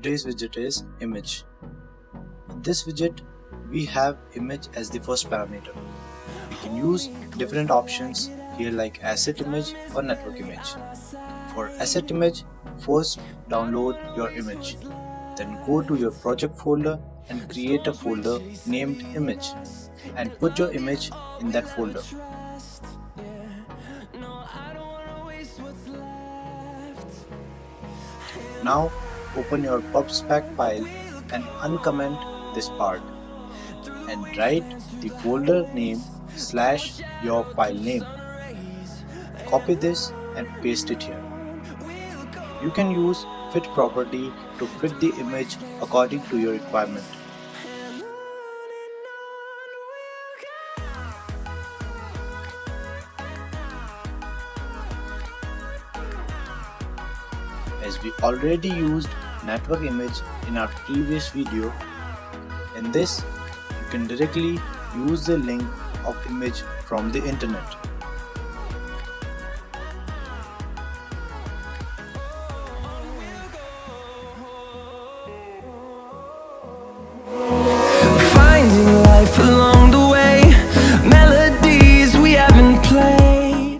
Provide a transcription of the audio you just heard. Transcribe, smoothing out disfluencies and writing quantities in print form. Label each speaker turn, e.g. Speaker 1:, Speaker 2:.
Speaker 1: today's widget is image. In this widget, we have image as the first parameter. We can use different options here like asset image or network image. For asset image, first download your image. Then go to your project folder and create a folder named image and put your image in that folder. Now open your pubspec file and uncomment this part and write the folder name / your file name. Copy this and paste it here. You can use fit property to fit the image according to your requirement. As we already used network image in our previous video, in this you can directly use the link of image from the internet.
Speaker 2: Finding life alone.